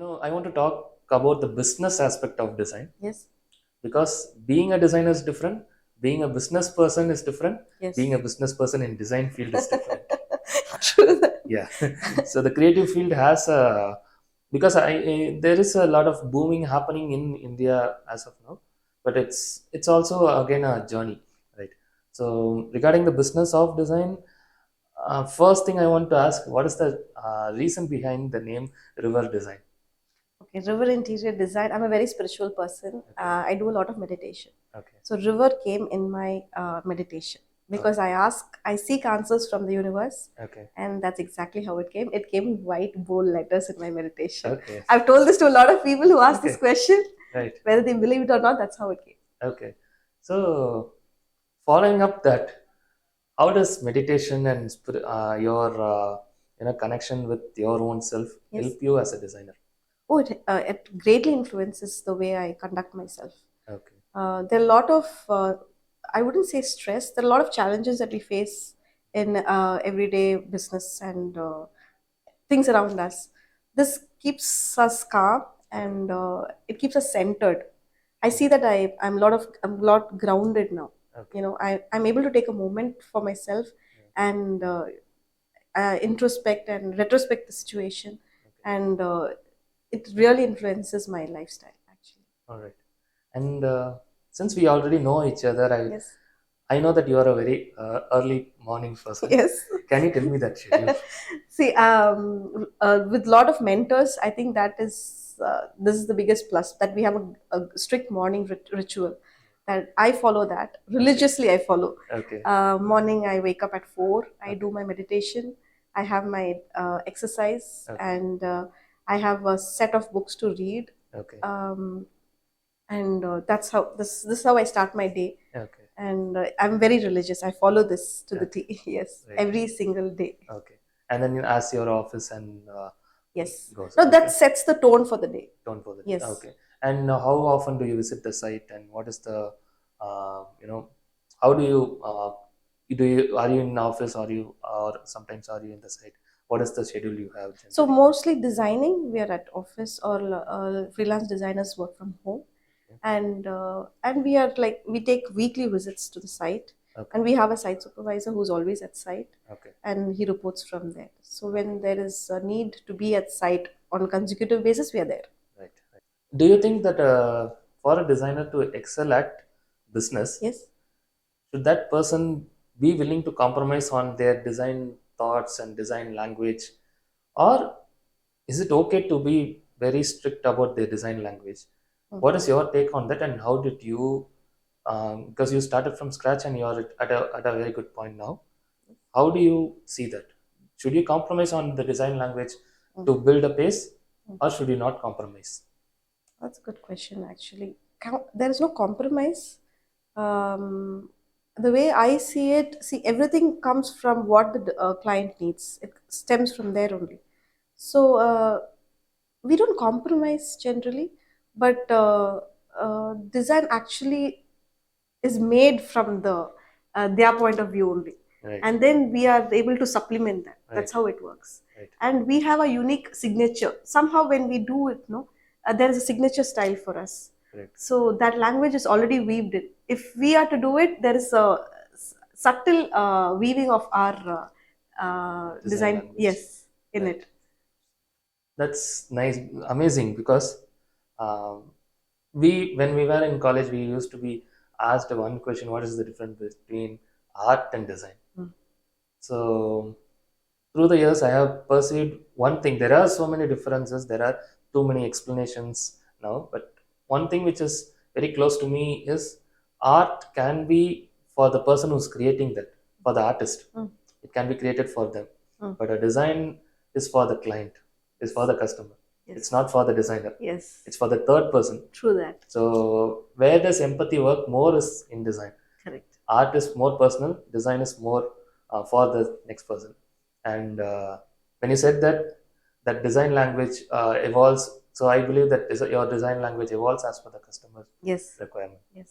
I want to talk about the business aspect of design Yes, because being a designer is different, being a business person is different, being a yes. business person in design field is different. True that. Yeah. So the creative field has a because there is a lot of booming happening in India as of now, but it's also again a journey, right? So regarding the business of design, first thing I want to ask, what is the reason behind the name River Design? Okay, river interior design. I'm a very spiritual person. Okay. I do a lot of meditation. Okay. So river came in my meditation because Okay. I seek answers from the universe, Okay. and that's exactly how it came. It came in white bold letters in my meditation. Okay. I've told this to a lot of people who ask this Okay. question, Right. whether they believe it or not. That's how it came. Okay. So following up that, how does meditation and your connection with your own self Yes. help you as a designer? Oh, it greatly influences the way I conduct myself. Okay. There are a lot of, I wouldn't say stress, there are a lot of challenges that we face in everyday business and things around us. This keeps us calm Okay. and it keeps us centered. I see that I'm a lot grounded now. Okay. I'm able to take a moment for myself and introspect and retrospect the situation, Okay. and it really influences my lifestyle actually. All right. And since we already know each other, Yes. I know that you are a very early morning person. Yes. Can you tell me that schedule? See, with a lot of mentors, I think that is this is the biggest plus, that we have a strict morning ritual that I follow, that Okay. religiously I follow. Okay. Morning, I wake up at 4. I Okay. do my meditation. I have my exercise, Okay. and I have a set of books to read. Okay. Um, and that's how this is how I start my day. Okay. And I'm very religious. I follow this to the Okay. T. Yes, Right. every single day. Okay. And then as your office and Yes. goes. No, that Okay. sets the tone for the day. Don't bother. Yes. Okay. And how often do you visit the site, and what is the, how do you, are you in office, or sometimes are you in the site? What is the schedule you have So generally? mostly designing, we are at office, or freelance designers work from home, Okay. and we are like, we take weekly visits to the site, Okay. and we have a site supervisor who's always at site, Okay. and he reports from there. So when there is a need to be at site on a consecutive basis, we are there. Right. Right. Do you think that for a designer to excel at business, Yes. should that person be willing to compromise on their design thoughts and design language, or is it okay to be very strict about their design language? What is your take on that, and how did you, because you started from scratch and you are at a very good point now, how do you see that? Should you compromise on the design language Mm. to build a pace, or should you not compromise? That's a good question, actually. There is no compromise. The way I see it, see, everything comes from what the client needs. It stems from there only. So we don't compromise generally, but design actually is made from their point of view only, Right. and then we are able to supplement that. Right. That's how it works. Right. And we have a unique signature somehow when we do it, no, there is a signature style for us. Correct. So that language is already weaved in. If we are to do it, there is a subtle weaving of our Design design, language. yes, in Right. it. That's nice, amazing, because um, we when we were in college, we used to be asked one question: what is the difference between art and design? Mm. So through the years, I have perceived one thing: there are so many differences, there are too many explanations now, but one thing which is very close to me is art can be for the person who's creating that, for the artist. Mm. It can be created for them, Mm. but a design is for the client, is for the customer. It's Yes. not for the designer. Yes. It's for the third person. True that. So where does empathy work more is in design. Correct. Art is more personal, design is more for the next person. And when you said that design language evolves, so I believe that your design language evolves as per the customer Yes. requirement. Yes.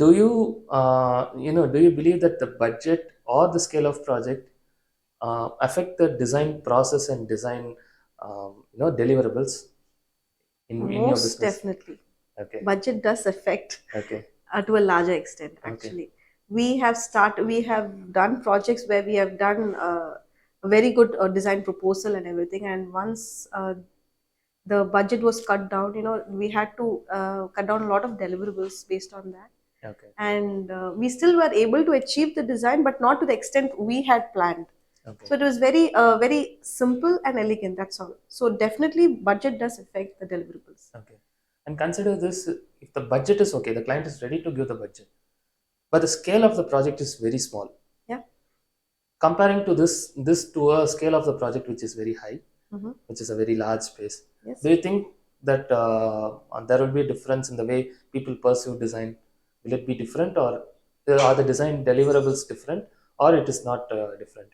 Do you do you believe that the budget or the scale of project affect the design process and design deliverables? in your Most business? definitely. Okay. Budget does affect Okay. to a larger extent, Okay. actually. We have done projects where we have done a very good design proposal and everything, and once the budget was cut down, we had to cut down a lot of deliverables based on that. Okay. And we still were able to achieve the design, but not to the extent we had planned. Okay. So it was very simple and elegant, that's all. So definitely budget does affect the deliverables. Okay. And consider this, if the budget is okay, the client is ready to give the budget, but the scale of the project is very small. Yeah. Comparing to this to a scale of the project which is very high, Mm-hmm. which is a very large space. Yes. Do you think that there will be a difference in the way people pursue design? Will it be different, or are the design deliverables different, or it is not different?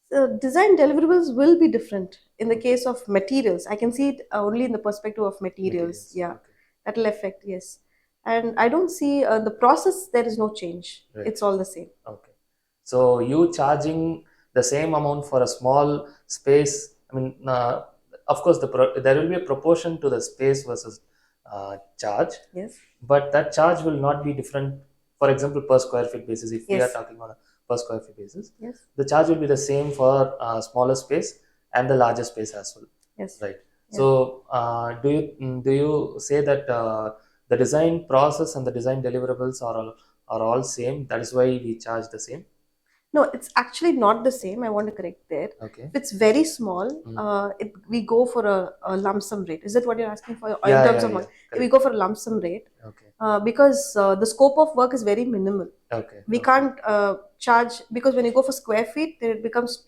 So design deliverables will be different in the Okay. case of materials. I can see it only in the perspective of materials. Materials. Yeah, Okay. that will affect, yes. And I don't see the process. There is no change. Right. It's all the same. Okay. So you charging the same amount for a small space. I mean, of course, there will be a proportion to the space versus charge, Yes. but that charge will not be different. For example, per square feet basis, if we are Yes. talking on a per square feet basis, Yes. the charge will be the same for smaller space and the larger space as well. Yes. Right. Yeah. So, do you say that the design process and the design deliverables are all same? That is why we charge the same. No, it's actually not the same. I want to correct there. Okay. If it's very small, we go for a lump sum rate. Is that what you're asking for? Or in Yeah, terms yeah, of yeah. we Correct. go for a lump sum rate Okay. because the scope of work is very minimal. Okay. We Okay. can't charge, because when you go for square feet, then it becomes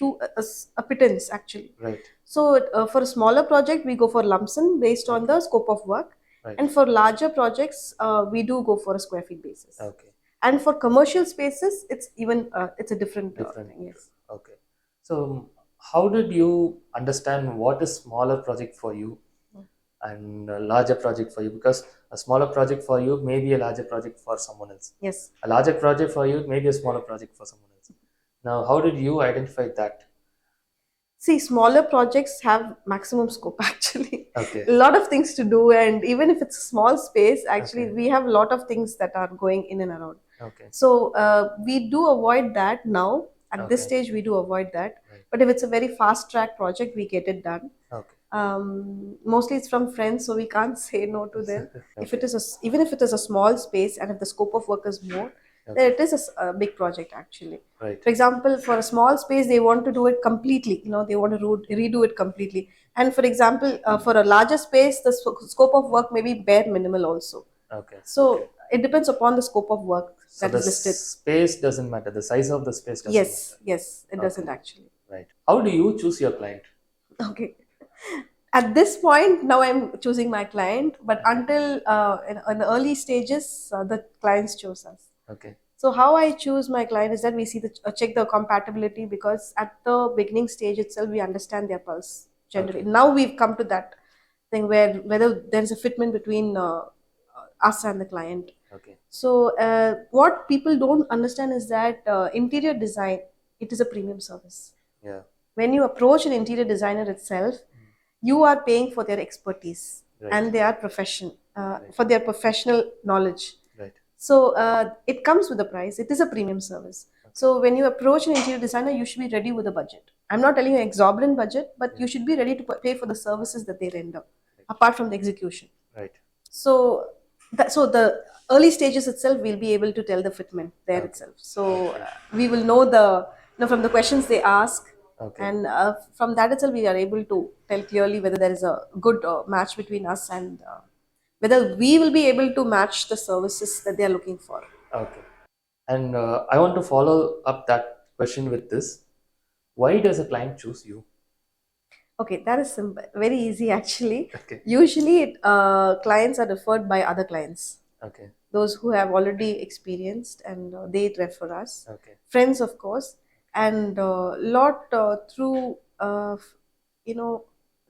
a pittance actually. Right. So for a smaller project, we go for lump sum based on Okay. the scope of work, Right. and for larger projects, we do go for a square feet basis. Okay. And for commercial spaces, it's a different Different. thing. Yes. Okay. So, how did you understand what is smaller project for you and a larger project for you? Because a smaller project for you may be a larger project for someone else. Yes. A larger project for you may be a smaller project for someone else. Now, how did you identify that? See, smaller projects have maximum scope actually. Okay. A lot of things to do, and even if it's a small space, actually, Okay. we have a lot of things that are going in and around. Okay. So we do avoid that now. At this Okay. stage, we do avoid that. Right. But if it's a very fast track project, we get it done. Okay. Mostly it's from friends, so we can't say no to them. If Okay. it is even if it is a small space, and if the scope of work is more, then Okay. it is a big project actually. Right. For example, for a small space, they want to do it completely. They want to redo it completely. And for example, for a larger space, the scope of work may be bare minimal also. Okay. So Okay. it depends upon the scope of work So that the is listed. space doesn't matter. The size of the space doesn't Yes, matter. yes, it doesn't Okay. actually. Right. How do you choose your client? Okay. At this point, now I'm choosing my client, but until in the early stages, the clients chose us. Okay. So how I choose my client is that we check the compatibility, because at the beginning stage itself we understand their pulse generally. Okay. Now we've come to that thing where whether there is a fitment between us and the client. Okay. So what people don't understand is that interior design, it is a premium service. Yeah. When you approach an interior designer itself, you are paying for their expertise Right. and their profession, Right. for their professional knowledge. Right. So it comes with a price. It is a premium service. So when you approach an interior designer, you should be ready with a budget. I'm not telling you exorbitant budget, but you should be ready to pay for the services that they render, apart from the execution. Right. So so the early stages itself, we'll be able to tell the fitment there itself. So we will know from the questions they ask. Okay. And from that itself, we are able to tell clearly whether there is a good match between us, and whether we will be able to match the services that they are looking for. Okay. And I want to follow up that question with this. Why does a client choose you? Okay, that is simple, very easy actually. Okay. Usually, clients are referred by other clients. Okay. Those who have already experienced, and they refer us. Okay. Friends, of course, and lot through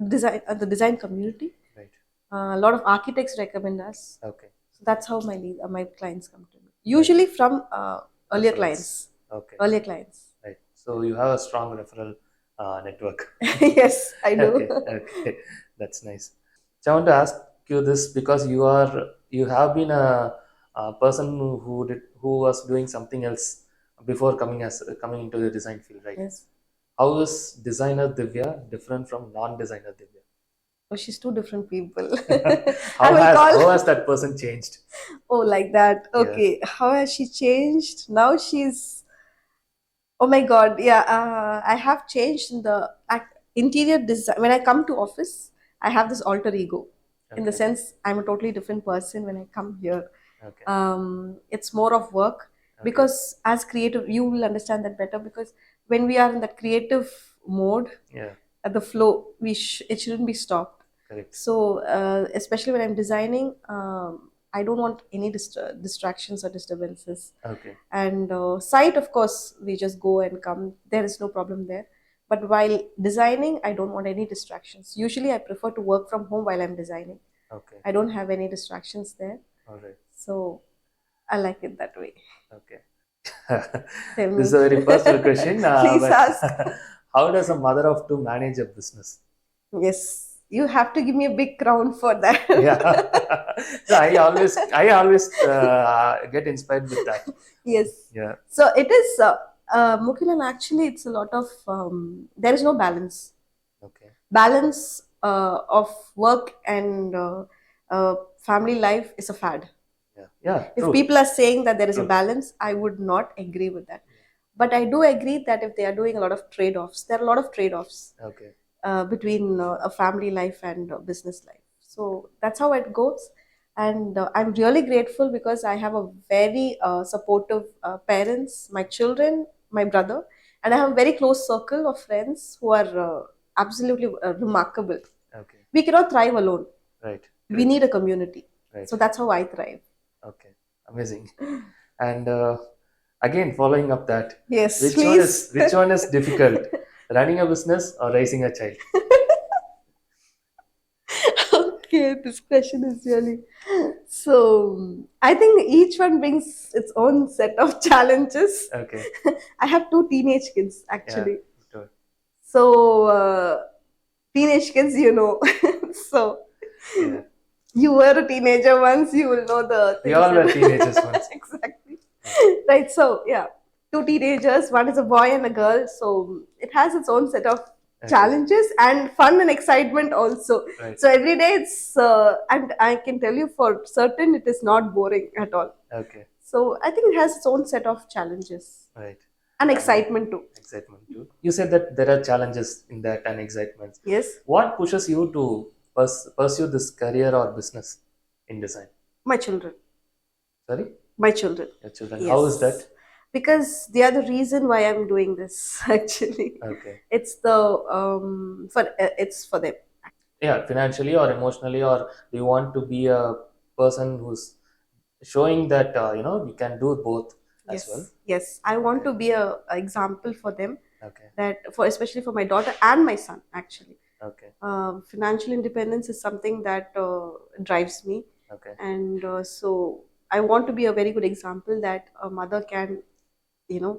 design the design community. Right. A lot of architects recommend us. Okay. So that's how my clients come to me. Usually from earlier Referrals. clients. Okay. Earlier clients. Right. So you have a strong referral network. Yes, I do. Okay. Okay. That's nice. So I want to ask, you this because you have been a person who was doing something else before coming into the design field, right? Yes. How is designer Divya different from non-designer Divya? Oh, she's two different people. I how will has call. how has that person changed? Oh, like that. Yeah. Okay. How has she changed? Now she's. Oh my God. Yeah. I have changed in the interior design. When I come to office, I have this alter ego. In the Okay. sense, I'm a totally different person when I come here. Okay. It's more of work Okay. because as creative, you will understand that better because when we are in that creative mode, Yeah. at the flow, it shouldn't be stopped. Correct. So especially when I'm designing, I don't want any distractions or disturbances. Okay. And site, of course, we just go and come. There is no problem there. But while designing, I don't want any distractions. Usually, I prefer to work from home while I'm designing. Okay. I don't have any distractions there. All right. So I like it that way. Okay. Tell This is me. a very personal question, Please but ask. how does a mother of two manage a business? Yes, you have to give me a big crown for that. Yeah. So I always get inspired with that. Yes. Yeah. So it is, Mugilan, actually, it's a lot of, there is no balance. Okay. Balance of work and family life is a fad. Yeah. Yeah. If True. people are saying that there is a True. balance, I would not agree with that. But I do agree that if they are doing a lot of trade offs, there are a lot of trade offs Okay. between a family life and business life. So that's how it goes. And I'm really grateful because I have a very supportive parents, my children, my brother, and I have a very close circle of friends who are absolutely remarkable. Okay. We cannot thrive alone. Right. We Right. need a community. Right. So that's how I thrive. Okay. Amazing. And again, following up that, Yes, which one please. is which one is difficult, running a business or raising a child? Okay, this question is really so. I think each one brings its own set of challenges. Okay. I have two teenage kids Yeah. actually. Good. So, teenage kids, so Yeah. you were a teenager once, you will know the We things all were that teenagers once. exactly. Yeah. Right. So, yeah, two teenagers, one is a boy and a girl. So, it has its own set of Okay. challenges and fun and excitement also. Right. So, every day it's, and I can tell you for certain, it is not boring at all. Okay. So, I think it has its own set of challenges Right. and And excitement too. excitement too. You said that there are challenges in that and excitements. Yes, What pushes you to pursue this career or business in design? my children. Sorry, My children. your children. How is Yes. that? Because they are the reason why I'm doing this actually. Okay. It's the it's for them. Yeah, financially or emotionally, or do you want to be a person who's showing that you can do both as well? Yes. Yes. I want Okay. to be a example for them Okay. that for especially for my daughter and my son actually. Okay. Financial independence is something that drives me, Okay. and so I want to be a very good example that a mother can, you know,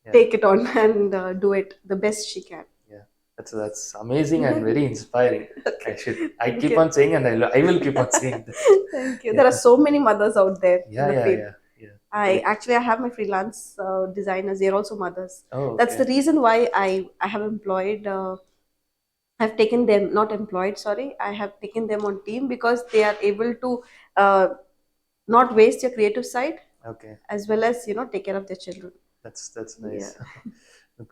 Yeah. take it on and do it the best she can. Yeah. That's amazing and very inspiring. I Thank keep you. on saying, and I will keep on saying that. Thank you. There are Yeah. so many mothers out there in Yeah. the Yeah. field. Yeah. Yeah. I Correct. actually I have my freelance designers. They're also mothers. Oh, That's the okay. reason why I have employed. I've taken them not employed. Sorry, I have taken them on team because they are able to uh, not waste their creative side Okay. as well as take care of their children. That's Yeah. nice.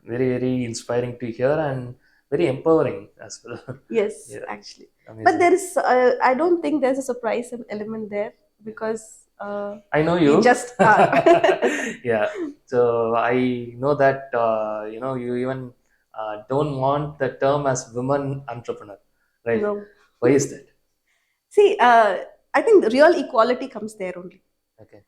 Very, very inspiring to hear and very empowering as well. Yes, Yeah. actually. But Amazing. there is. I don't think there's a surprise element there because I know we you. just are. Yeah. So I know that you even don't want the term as women entrepreneur, right? No. Why is that? See, I think the real equality comes there only. Okay.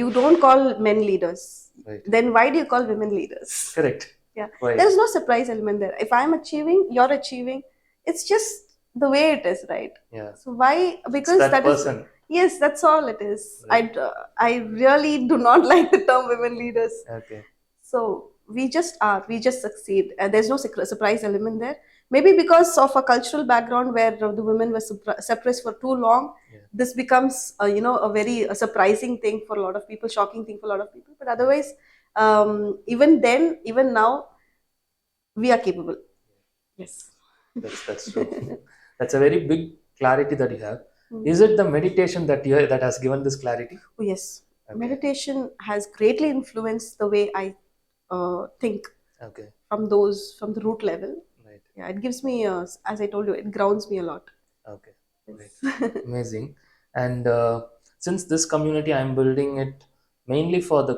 You don't call men leaders. Right. Then why do you call women leaders? Correct. Yeah. Why? There's no surprise element there. If I'm achieving, you're achieving. It's just the way it is, right? Yeah. So why? It's Because that that is, person. yes, that's all it is. Right. I really do not like the term women leaders. Okay. So we just are. We just succeed. And there's no surprise element there. Maybe because of a cultural background where the women were suppressed for too long, Yeah. this becomes a very surprising thing for a lot of people, shocking thing for a lot of people. But otherwise, even then, even now, we are capable. Yes. That's true. That's a very big clarity that you have. Mm. Is it the meditation that has given this clarity? Oh, yes. Okay. Meditation has greatly influenced the way I think Okay. from the root level. Right. Yeah, it gives me, as I told you, it grounds me a lot. Okay. Great. Yes. Amazing. And since this community, I'm building it mainly for the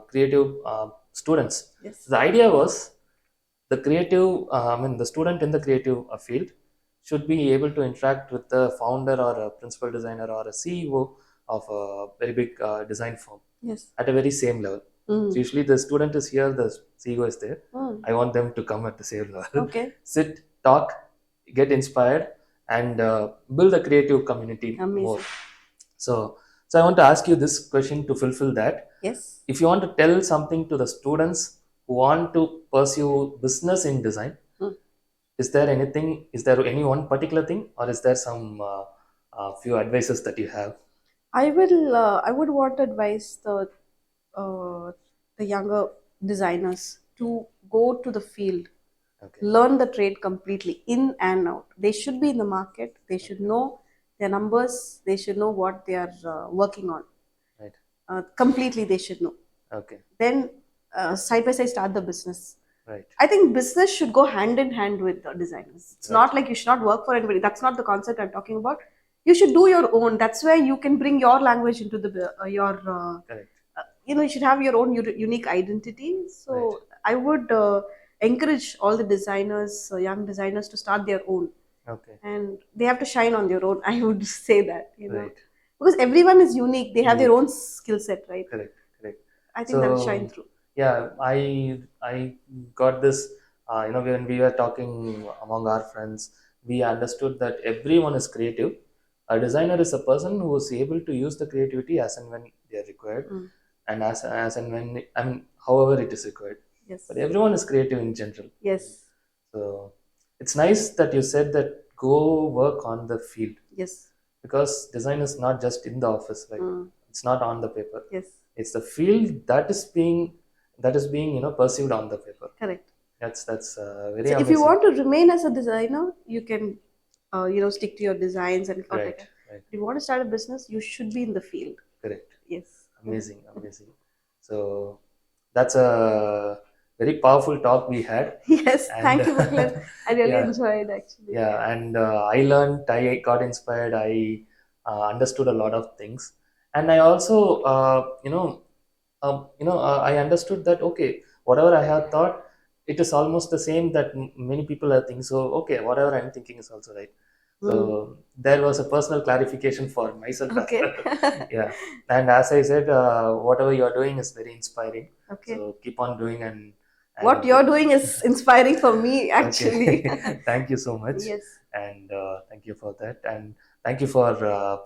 creative students. Yes. The idea was the creative, the student in the creative field should be able to interact with the founder or a principal designer or a CEO of a very big design firm Yes. at a very same level. Mm. So usually the student is here, the CEO is there. Mm. I want them to come at the same level. Okay. Sit, talk, get inspired, and build a creative community more. Amazing. So I want to ask you this question to fulfill that. Yes. If you want to tell something to the students who want to pursue business in design, Mm. is there anything? Is there any one particular thing, or is there some few advices that you have? I would want to advise uh, the younger designers to go to the field, Okay. learn the trade completely, in and out. They should be in the market. They should know their numbers. They should know what they are working on. Right. Completely, they should know. Okay. Then, side by side, start the business. Right. I think business should go hand in hand with the designers. It's Right. not like you should not work for anybody. That's not the concept I'm talking about. You should do your own. That's where you can bring your language into the your. Correct. You should have your own unique identity. So Right. I would encourage all the designers, young designers, to start their own, Okay. and they have to shine on their own. I would say that, Right. because everyone is unique. They have their Unique. own skill set, right? Correct. Correct. I think that'll shine So through. yeah, I got this. When we were talking among our friends, we understood that everyone is creative. A designer is a person who is able to use the creativity as and when they are required, Mm. and as and when, however it is required. Yes. But everyone is creative in general. Yes. So it's nice that you said that go work on the field, Yes. because design is not just in the office, right? Mm. It's not on the paper. Yes. It's the field that is being perceived on the paper. Correct. That's very So if you amazing. want to remain as a designer, you can, stick to your designs and Right, contact. right, If you want to start a business, you should be in the field. correct. Yes. Amazing, amazing. So that's a very powerful talk we had. Yes. And Thank you, Mugilan. I really yeah, enjoyed actually. yeah, and I learned, I got inspired, I understood a lot of things, and I also, I understood that okay, whatever I had thought, it is almost the same that many people are thinking. So okay, whatever I'm thinking is also right. Mm. So there was a personal clarification for myself as Okay. well. Yeah, and as I said, whatever you are doing is very inspiring. Okay. So keep on doing, and What you're doing is inspiring for me, actually. okay. Thank you so much, Yes. and thank you for that, and thank you for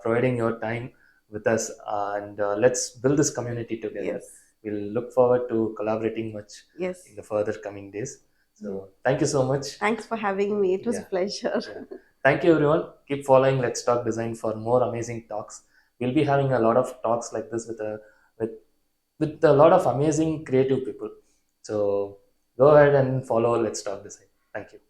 providing your time with us, and let's build this community together. Yes. We'll look forward to collaborating much Yes. in the further coming days. So thank you so much. Thanks for having me. It was a Yeah. pleasure. Yeah. Thank you, everyone. Keep following Let's Talk Design for more amazing talks. We'll be having a lot of talks like this with with a lot of amazing creative people. So go ahead and follow Let's Talk Design. Thank you.